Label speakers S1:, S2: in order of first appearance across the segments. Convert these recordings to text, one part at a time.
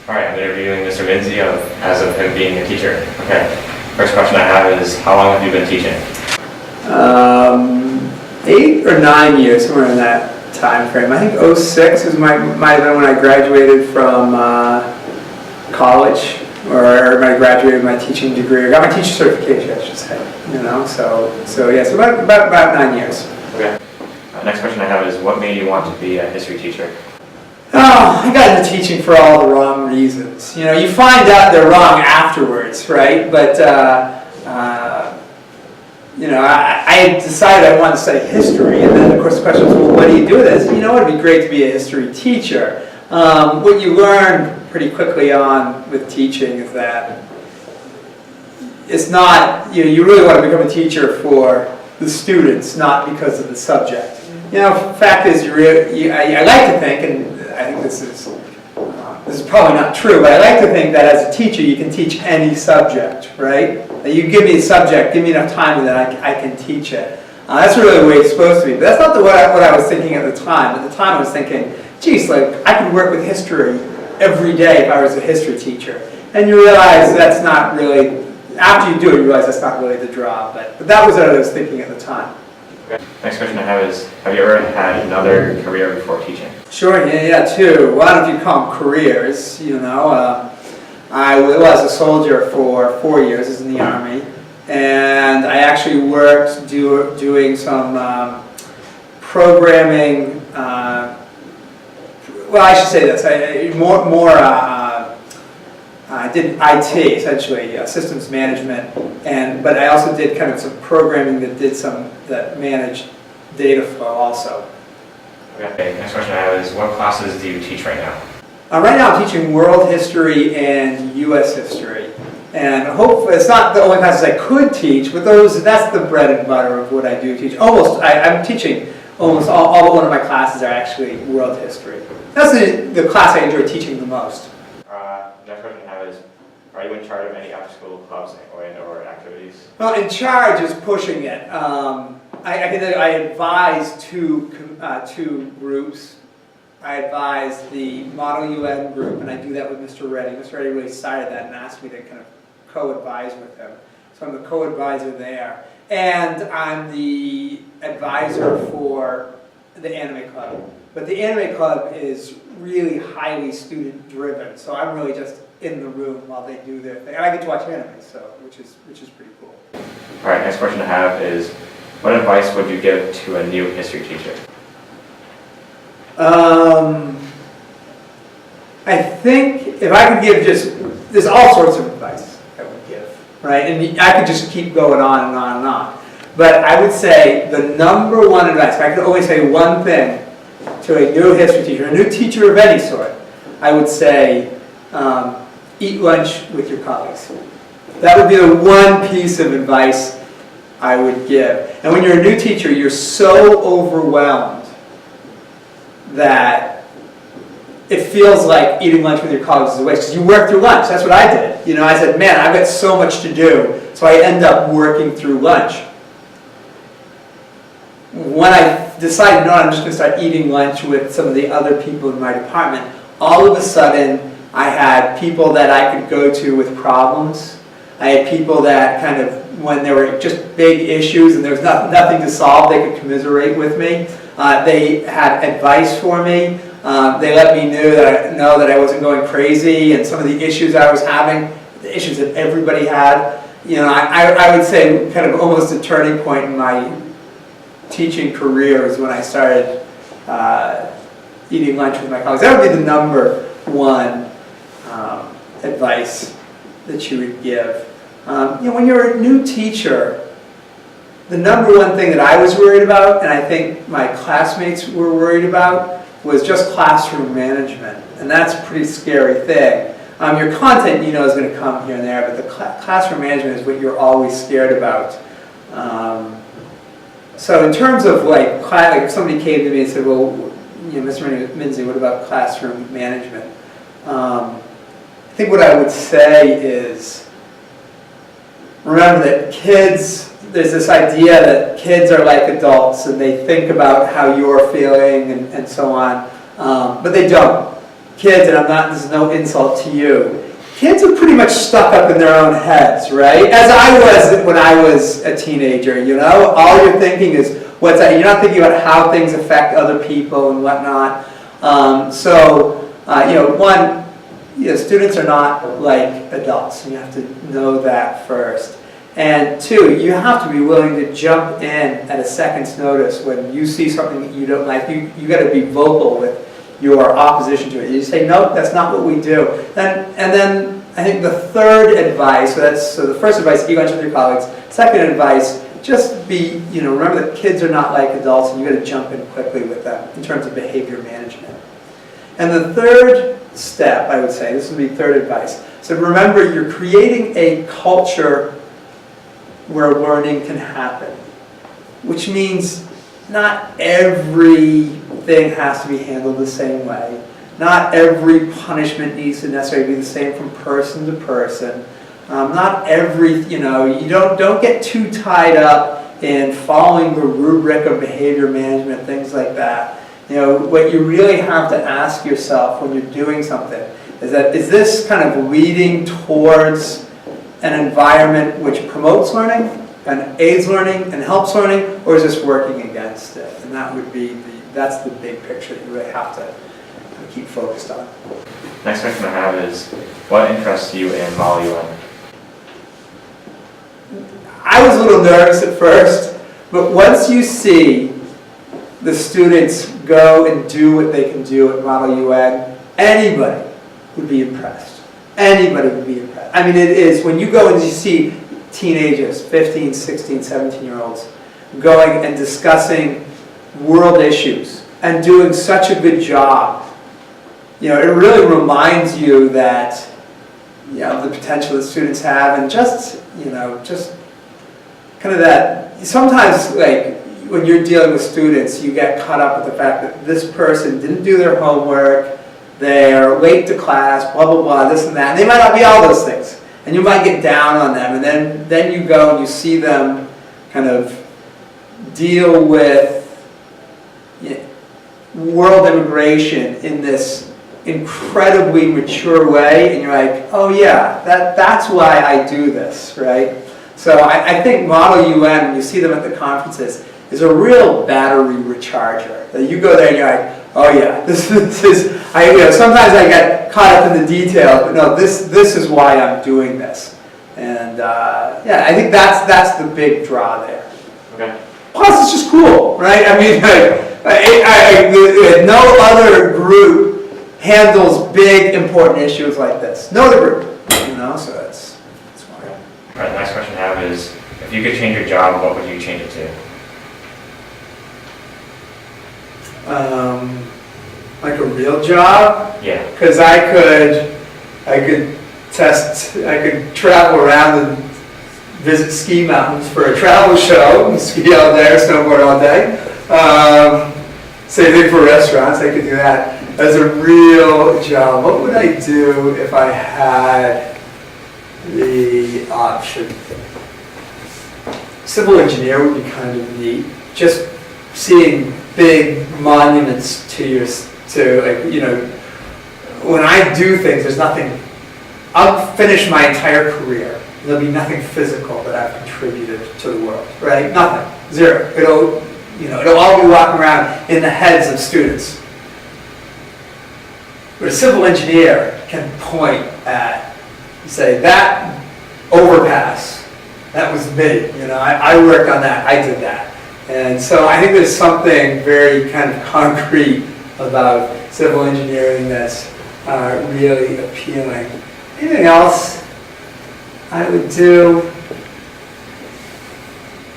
S1: All right, I'm interviewing Mr. Minzy as of him being a teacher. Okay, first question I have is, how long have you been teaching?
S2: 8 or 9 years, somewhere in that time frame. I think '06 was might have been when I graduated from college, or when I graduated my teaching degree. I got my teacher certification, I should say. So about 9 years.
S1: Okay. Next question I have is, what made you want to be a history teacher?
S2: Oh, I got into teaching for all the wrong reasons. You know, you find out they're wrong afterwards, right? But I decided I wanted to study history, and then of course the question was, well, what do you do with this? You know, it'd be great to be a history teacher. What you learn pretty quickly on with teaching is that it's not, you really want to become a teacher for the students, not because of the subject. You know, fact is, I like to think, and I think this is probably not true, but I like to think that as a teacher you can teach any subject, right? That you give me a subject, give me enough time, and then I can teach it. That's really the way it's supposed to be. But that's not what I was thinking at the time. At the time I was thinking, geez, like I could work with history every day if I was a history teacher. And you realize that's not really, after you do it, you realize that's not really the draw. But that was what I was thinking at the time.
S1: Okay. Next question I have is, have you ever had another career before teaching?
S2: Sure, yeah, two. Well, I don't know if you call them careers, I was a soldier for 4 years, I was in the Army, and I actually worked doing some programming, well, I should say this, I did IT, essentially, systems management, but I also did kind of some programming that managed data flow also.
S1: Okay, next question I have is, what classes do you teach right now?
S2: Right now I'm teaching world history and U.S. history. And hopefully, it's not the only classes I could teach, but that's the bread and butter of what I do teach. I'm teaching almost all but one of my classes are actually world history. That's the class I enjoy teaching the most.
S1: Next question I have is, are you in charge of any after-school clubs or activities?
S2: Well, in charge is pushing it. I advise two groups. I advise the Model UN group, and I do that with Mr. Reddy. Mr. Reddy really started that and asked me to kind of co-advise with him. So I'm the co-advisor there. And I'm the advisor for the Anime Club. But the Anime Club is really highly student-driven, so I'm really just in the room while they do their thing. And I get to watch anime, which is pretty cool.
S1: All right, next question I have is, what advice would you give to a new history teacher?
S2: I think if I could give there's all sorts of advice I would give, right? And I could just keep going on and on and on. But I would say the number one advice, if I could only say one thing to a new history teacher, a new teacher of any sort, I would say eat lunch with your colleagues. That would be the one piece of advice I would give. And when you're a new teacher, you're so overwhelmed that it feels like eating lunch with your colleagues is a waste, because you work through lunch. That's what I did. I said, man, I've got so much to do, so I end up working through lunch. When I decided, no, I'm just going to start eating lunch with some of the other people in my department, all of a sudden I had people that I could go to with problems. I had people that kind of, when there were just big issues and there was nothing to solve, they could commiserate with me. They had advice for me. They let me know that I wasn't going crazy, and some of the issues I was having, the issues that everybody had. I would say kind of almost a turning point in my teaching career was when I started eating lunch with my colleagues. That would be the number one advice that you would give. When you're a new teacher, the number one thing that I was worried about, and I think my classmates were worried about, was just classroom management. And that's a pretty scary thing. Your content, is going to come here and there, but the classroom management is what you're always scared about. So in terms of like somebody came to me and said, well, Mr. Minzy, what about classroom management? I think what I would say is, remember that there's this idea that kids are like adults and they think about how you're feeling and so on, but they don't. kids, and this is no insult to you, kids are pretty much stuck up in their own heads, right? As I was when I was a teenager, all you're thinking is what's that. You're not thinking about how things affect other people and whatnot. Students are not like adults. You have to know that first. And two, you have to be willing to jump in at a second's notice when you see something that you don't like. You got to be vocal with your opposition to it. You say, nope, that's not what we do. And then I think the third advice, so the first advice, be honest with your colleagues. Second advice, just remember that kids are not like adults, and you got to jump in quickly with them in terms of behavior management. And the third step, I would say, this would be third advice. So remember, you're creating a culture where learning can happen, which means not everything has to be handled the same way. Not every punishment needs to necessarily be the same from person to person. Not every, you don't get too tied up in following the rubric of behavior management, things like that. What you really have to ask yourself when you're doing something is this kind of leading towards an environment which promotes learning and aids learning and helps learning, or is this working against it? And that's the big picture that you really have to keep focused on.
S1: Next question I have is, what interests you in Model UN?
S2: I was a little nervous at first, but once you see the students go and do what they can do at Model UN, anybody would be impressed. Anybody would be impressed. I mean, it is, when you go and you see teenagers, 15, 16, 17-year-olds, going and discussing world issues and doing such a good job, it really reminds you that, the potential that students have, and just kind of that, sometimes like when you're dealing with students, you get caught up with the fact that this person didn't do their homework, they're late to class, blah, blah, blah, this and that. And they might not be all those things. And you might get down on them. And then you go and you see them kind of deal with world immigration in this incredibly mature way. And you're like, oh yeah, that's why I do this, right? So I think Model UN, when you see them at the conferences, is a real battery recharger. That you go there and you're like, oh yeah, this is, sometimes I get caught up in the details, but no, this is why I'm doing this. And I think that's the big draw there.
S1: Okay.
S2: Plus, it's just cool, right? I mean, no other group handles big, important issues like this. No other group, so that's why.
S1: All right, the next question I have is, if you could change your job, what would you change it to?
S2: Like a real job?
S1: Yeah.
S2: Because I could travel around and visit ski mountains for a travel show, and ski all day, snowboard all day. Same thing for restaurants, I could do that. As a real job, what would I do if I had the option? Civil engineer would be kind of neat. Just seeing big monuments when I do things, there's nothing, I'll finish my entire career. There'll be nothing physical that I've contributed to the world, right? Nothing, zero. It'll all be walking around in the heads of students. But a civil engineer can point at, say, that overpass, that was me, I worked on that, I did that. And so I think there's something very kind of concrete about civil engineering that's really appealing. Anything else I would do?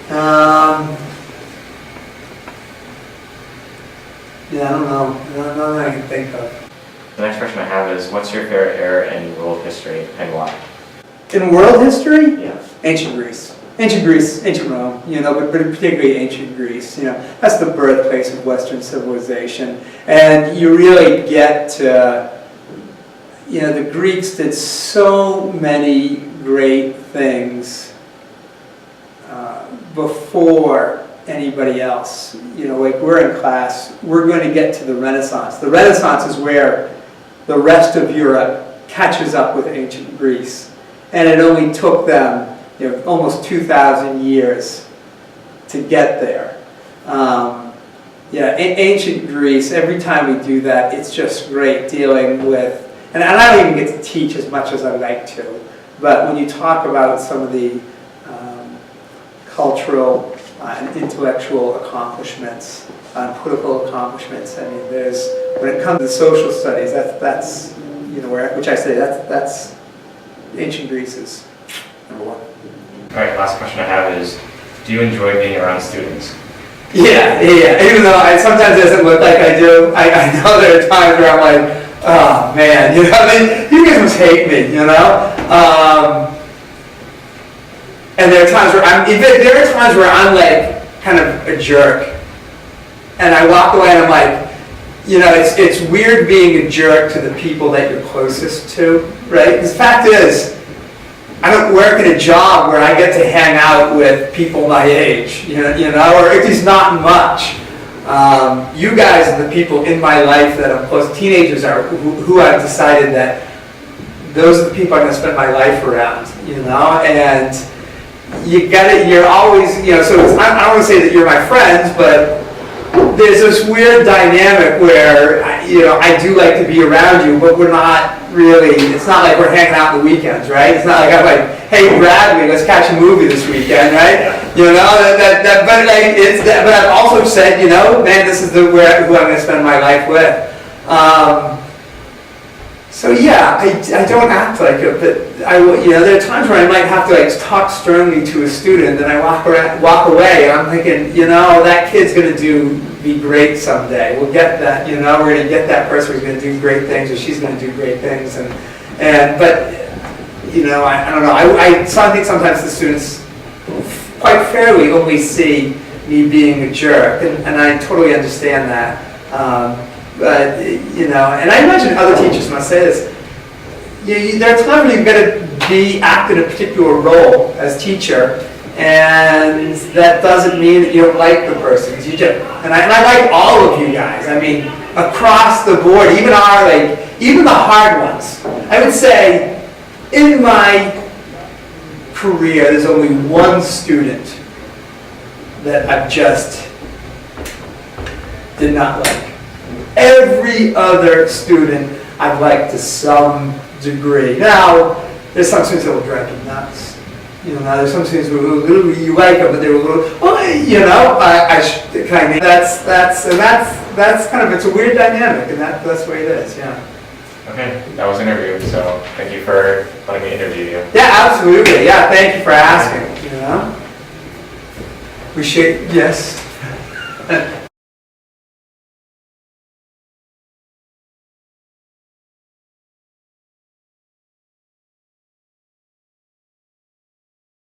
S2: I don't know. Nothing I can think of.
S1: The next question I have is, what's your favorite era in world history and why?
S2: In world history?
S1: Yeah.
S2: Ancient Greece. Ancient Rome, but particularly ancient Greece, that's the birthplace of Western civilization. And you really get to, the Greeks did so many great things before anybody else. Like we're in class, we're going to get to the Renaissance. The Renaissance is where the rest of Europe catches up with ancient Greece. And it only took them, almost 2,000 years to get there. Ancient Greece, every time we do that, it's just great dealing with, and I don't even get to teach as much as I'd like to, but when you talk about some of the cultural and intellectual accomplishments, political accomplishments, I mean, when it comes to social studies, that's which I say, that's ancient Greece is number one.
S1: All right, last question I have is, do you enjoy being around students?
S2: Yeah. Even though sometimes it doesn't look like I do, I know there are times where I'm like, oh man, you guys must hate me, and there are times where I'm like kind of a jerk, and I walk away and I'm like, it's weird being a jerk to the people that you're closest to, right? Because the fact is, I don't work in a job where I get to hang out with people my age, or at least not much. You guys are the people in my life that I'm close. Teenagers are who I've decided that those are the people I'm going to spend my life around, and you're always, so I don't want to say that you're my friends, but there's this weird dynamic where, I do like to be around you, but we're not really, it's not like we're hanging out on the weekends, right? It's not like I'm like, hey Bradley, let's catch a movie this weekend, right? But I've also said, man, this is who I'm going to spend my life with. So yeah, I don't act like it, but there are times where I might have to talk sternly to a student, and I walk away, and I'm thinking, that kid's going to be great someday. We'll get that, we're going to get that person who's going to do great things, or she's going to do great things, but I don't know. I think sometimes the students quite fairly only see me being a jerk, and I totally understand that. But, and I imagine other teachers must say this, there are times when you've got to act in a particular role as teacher, and that doesn't mean that you don't like the person. And I like all of you guys. I mean, across the board, even the hard ones. I would say, in my career, there's only one student that I just did not like. Every other student I've liked to some degree. Now, there's some students that will drive you nuts. There's some students who you like them, but they were a little, that's kind of, it's a weird dynamic, and that's the way it is, yeah.
S1: Okay, that was an interview, so thank you for letting me interview you.
S2: Yeah, absolutely. Yeah, thank you for asking, We should, yes.